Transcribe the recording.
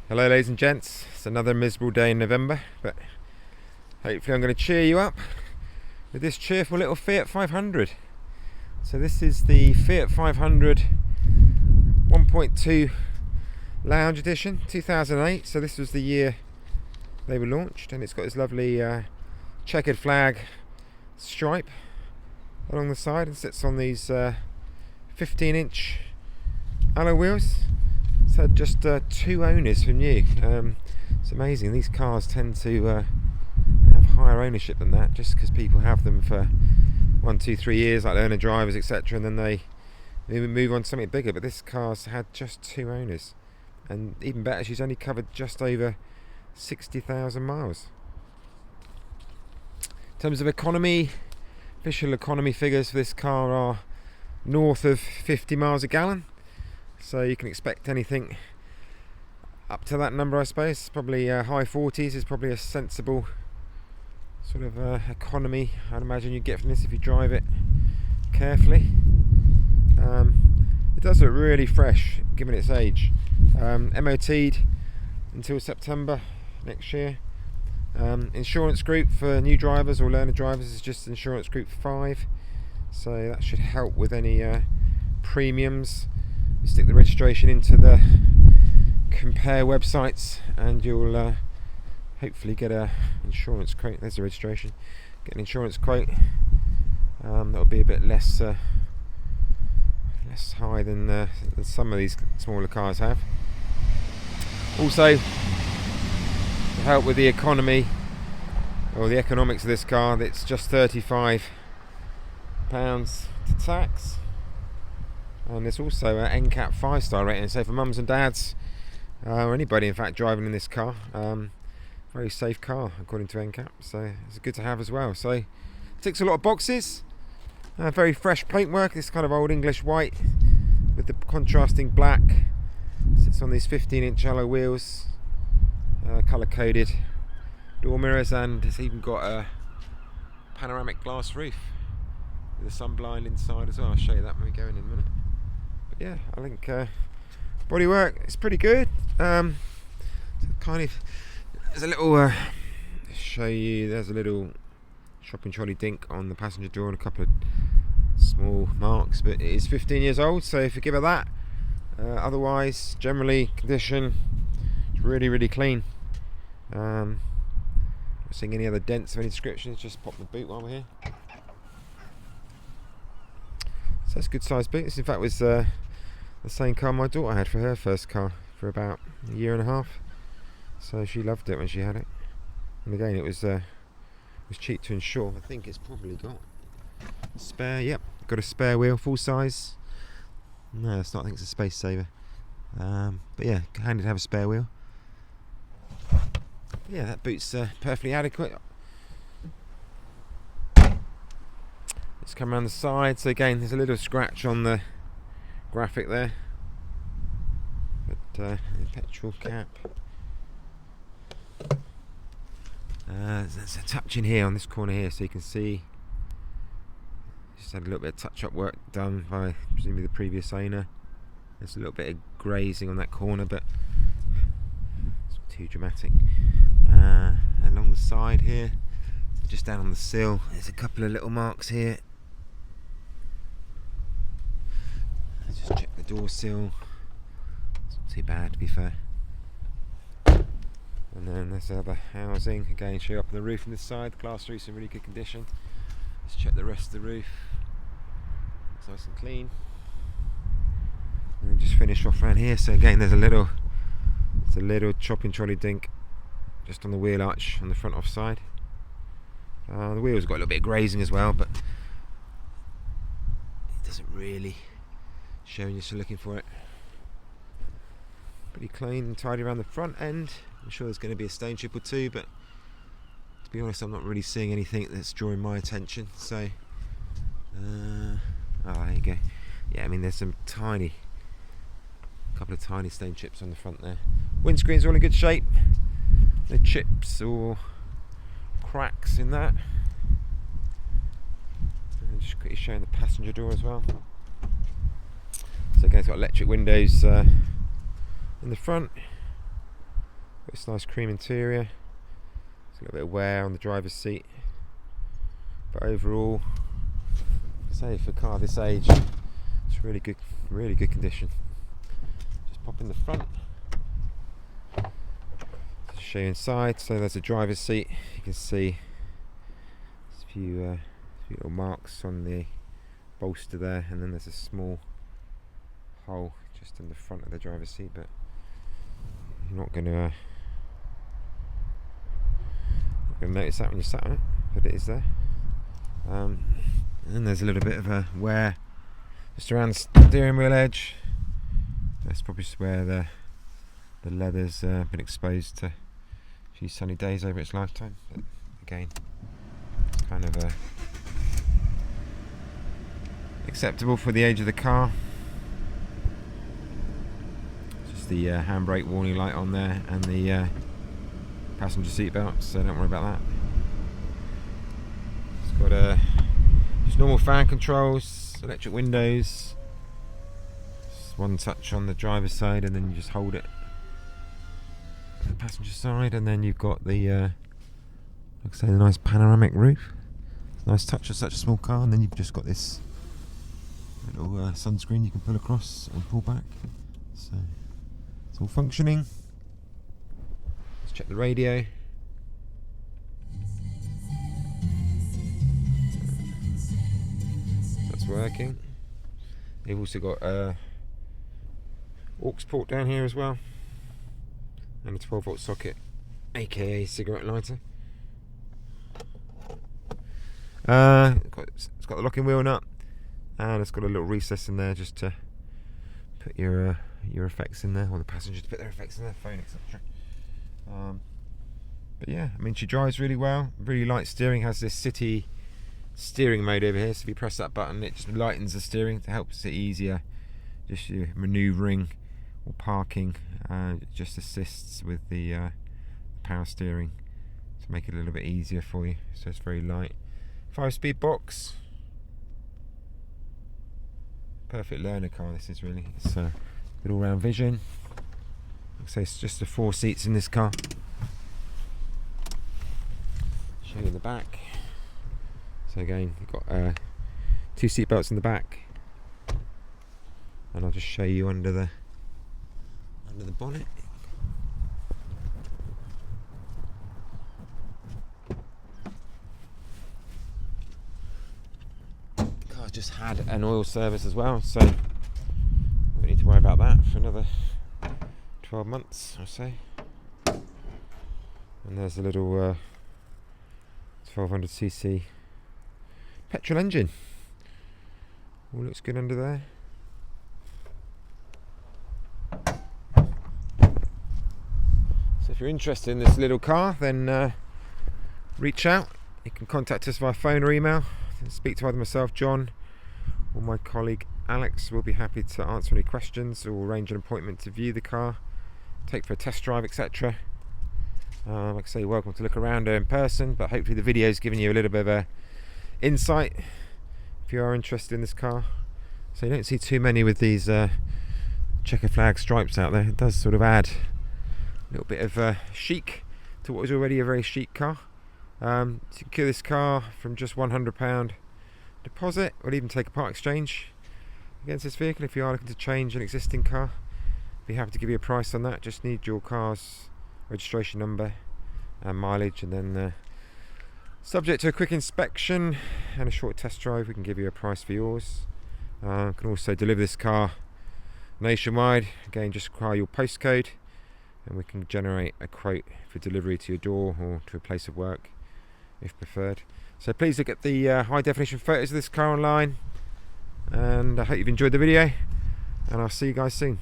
Hello ladies and gents, it's another miserable day in November, but hopefully I'm going to cheer you up with this cheerful little Fiat 500. So this is the Fiat 500 1.2 Lounge Edition 2008, so this was the year they were launched, and it's got this lovely checkered flag stripe along the side and sits on these 15-inch alloy wheels. It's had just 2 owners from new. It's amazing, these cars tend to have higher ownership than that, just because people have them for 1, 2, 3 years, like learner drivers, etc., and then they move on to something bigger. But this car's had just 2 owners, and even better, she's only covered just over 60,000 miles. In terms of economy, official economy figures for this car are north of 50 miles a gallon. So you can expect anything up to that number, I suppose. Probably high 40s is probably a sensible sort of economy I'd imagine you'd get from this if you drive it carefully. It does look really fresh given its age. MOT'd until September next year. Insurance group for new drivers or learner drivers is just insurance group 5, so that should help with any premiums. You stick the registration into the compare websites and you'll hopefully get a insurance quote. There's the registration. Get an insurance quote that'll be a bit less high than some of these smaller cars have. Also, to help with the economy or the economics of this car, it's just £35 to tax. And there's also an NCAP 5-star rating, so for mums and dads, or anybody in fact driving in this car, very safe car according to NCAP, so it's good to have as well. So ticks a lot of boxes. Very fresh paintwork, this kind of old English white with the contrasting black. Sits on these 15-inch alloy wheels, colour-coded door mirrors, and it's even got a panoramic glass roof with a sun blind inside as well. I'll show you that when we go in a minute. Yeah, I think bodywork is pretty good. Kind of, there's a little show you. There's a little shopping trolley dink on the passenger door and a couple of small marks, but it is 15 years old, so forgive her that. Otherwise, generally condition is really clean. Not seeing any other dents of any description. Just pop the boot while we're here. So that's a good sized boot. This in fact was the same car my daughter had for her first car for about a year and a half, so she loved it when she had it. And again, it was cheap to insure. I think it's probably got a spare. Yep, got a spare wheel, full size. No, it's not. I think it's a space saver. But yeah, handy to have a spare wheel. But yeah, that boot's perfectly adequate. Let's come around the side. So again, there's a little scratch on the graphic there, but the petrol cap. There's a touch in here on this corner here, so you can see just had a little bit of touch-up work done by presumably the previous owner. There's a little bit of grazing on that corner, but it's not too dramatic. Along the side here, just down on the sill, there's a couple of little marks here. Just check the door sill. It's not too bad, to be fair. And then there's the other housing. Again, show you up on the roof on this side. The glass roof's in really good condition. Let's check the rest of the roof. It's nice and clean. And then just finish off around here. So again, there's a little chopping trolley dink just on the wheel arch on the front offside. The wheel's got a little bit of grazing as well, but it doesn't really show when you're still looking for it. Pretty clean and tidy around the front end. I'm sure there's going to be a stone chip or two, but to be honest, I'm not really seeing anything that's drawing my attention. So, oh, there you go. Yeah, I mean, there's some couple of tiny stone chips on the front there. Windscreen's all in good shape. No chips or cracks in that. And just quickly showing the passenger door as well. So again, it's got electric windows in the front. Got this nice cream interior. There's a little bit of wear on the driver's seat, but overall, say for a car this age, it's really good condition. Just pop in the front. Just show you inside. So there's a driver's seat. You can see there's a few little marks on the bolster there, and then there's a small hole just in the front of the driver's seat, but you're not going to notice that when you're sat on it, but it is there. And then there's a little bit of a wear just around the steering wheel edge. That's probably just where the leather's been exposed to a few sunny days over its lifetime, but again, it's kind of acceptable for the age of the car. Just the handbrake warning light on there, and the passenger seat belt, so don't worry about that. It's got just normal fan controls, electric windows, just one touch on the driver's side, and then you just hold it on the passenger side, and then you've got the like I say, the nice panoramic roof. Nice touch of such a small car, and then you've just got this little sunscreen you can pull across and pull back, so it's all functioning. Let's check the radio. That's working. They've also got aux port down here as well, and a 12-volt socket, aka cigarette lighter. It's got the locking wheel nut, and it's got a little recess in there just to put your effects in there, or the passengers to put their effects in their phone, etc. But yeah, I mean, she drives really well. Really light steering. Has this city steering mode over here, so if you press that button, it just lightens the steering to help it easier. Just your manoeuvring or parking, just assists with the power steering to make it a little bit easier for you. So it's very light. 5-speed box. Perfect learner car this is really. It's good all-round vision. Like I say, it's just the 4 seats in this car. Show you the back. So again, you've got 2 seat belts in the back, and I'll just show you under the bonnet. Just had an oil service as well, so we need to worry about that for another 12 months, I say. And there's a little 1200cc petrol engine. All looks good under there. So if you're interested in this little car, then reach out. You can contact us via phone or email. Speak to either myself, John, or my colleague Alex. We'll be happy to answer any questions or arrange an appointment to view the car, take for a test drive, etc. Like I say, you're welcome to look around in person, but hopefully the video's given you a little bit of a insight if you are interested in this car. So you don't see too many with these checker flag stripes out there. It does sort of add a little bit of chic to what is already a very chic car. Secure this car from just £100 deposit. We'll even take a part exchange against this vehicle if you are looking to change an existing car. Be happy to give you a price on that. Just need your car's registration number and mileage, and then subject to a quick inspection and a short test drive, we can give you a price for yours. Can also deliver this car nationwide. Again, just require your postcode, and we can generate a quote for delivery to your door or to a place of work if preferred. So please look at the high definition photos of this car online, and I hope you've enjoyed the video, and I'll see you guys soon.